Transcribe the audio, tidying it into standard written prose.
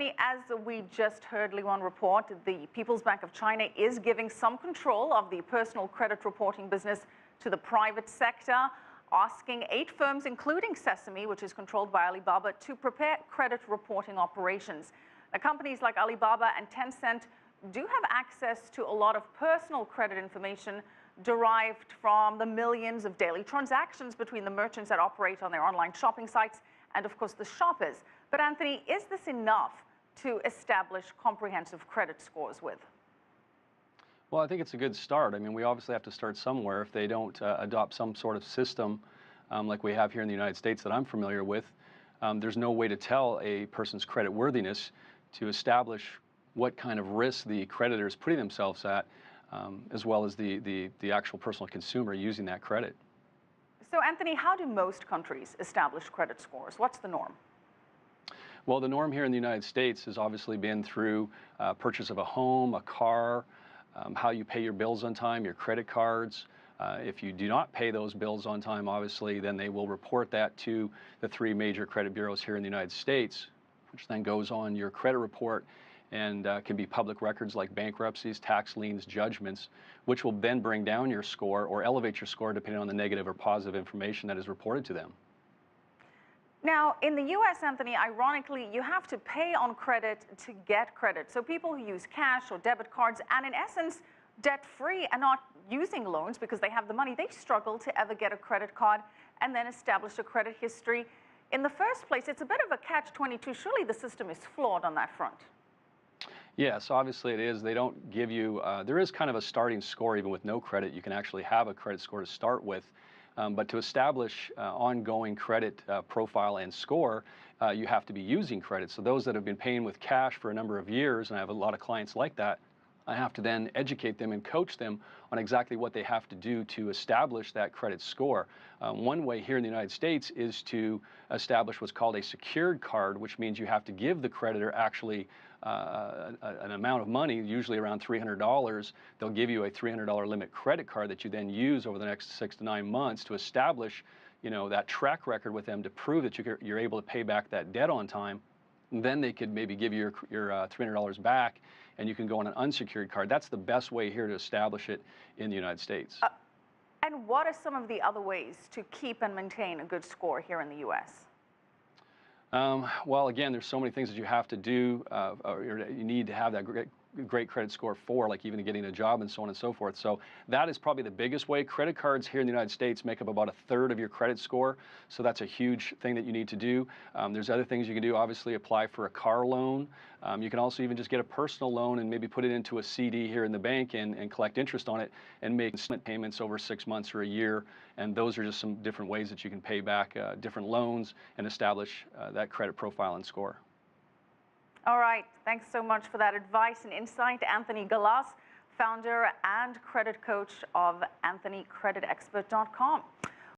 As we just heard Leon report, the People's Bank of China is giving some control of the personal credit reporting business to the private sector, asking 8 firms, including Sesame, which is controlled by Alibaba, to prepare credit reporting operations. Now, companies like Alibaba and Tencent do have access to a lot of personal credit information derived from the millions of daily transactions between the merchants that operate on their online shopping sites and, of course, the shoppers. But Anthony, is this enough to establish comprehensive credit scores with? Well, I think it's a good start. I mean, we obviously have to start somewhere. If they don't adopt some sort of system like we have here in the United States that I'm familiar with, there's no way to tell a person's credit worthiness to establish what kind of risk the creditor is putting themselves at, as well as the actual personal consumer using that credit. So, Anthony, how do most countries establish credit scores? What's the norm? Well, the norm here in the United States has obviously been through purchase of a home, a car, how you pay your bills on time, your credit cards. If you do not pay those bills on time, obviously, then they will report that to the 3 major credit bureaus here in the United States, which then goes on your credit report and can be public records like bankruptcies, tax liens, judgments, which will then bring down your score or elevate your score depending on the negative or positive information that is reported to them. Now, in the U.S., Anthony, ironically, you have to pay on credit to get credit. So people who use cash or debit cards and, in essence, debt-free and not using loans because they have the money, they struggle to ever get a credit card and then establish a credit history. In the first place, it's a bit of a catch-22. Surely the system is flawed on that front. Yes, obviously it is. They don't give you, there is kind of a starting score even with no credit. You can actually have a credit score to start with. But to establish ongoing credit profile and score, you have to be using credit. So those that have been paying with cash for a number of years, and I have a lot of clients like that, I have to then educate them and coach them on exactly what they have to do to establish that credit score. One way here in the United States is to establish what's called a secured card, which means you have to give the creditor actually an amount of money, usually around $300. They'll give you a $300 limit credit card that you then use over the next 6 to 9 months to establish, that track record with them to prove that you're able to pay back that debt on time. And then they could maybe give you your $300 back, and you can go on an unsecured card. That's the best way here to establish it in the United States. And what are some of the other ways to keep and maintain a good score here in the U.S.? Well, again, there's so many things that you have to do, or you need to have that great credit score for, like even getting a job and so on and so forth. So that is probably the biggest way. Credit cards here in the United States make up about 1/3 of your credit score. So that's a huge thing that you need to do. There's other things you can do. Obviously, apply for a car loan. You can also even just get a personal loan and maybe put it into a CD here in the bank and collect interest on it and make installment payments over 6 months or a year. And those are just some different ways that you can pay back different loans and establish that credit profile and score. All right. Thanks so much for that advice and insight. Anthony Gaalaas, founder and credit coach of AnthonyCreditExpert.com.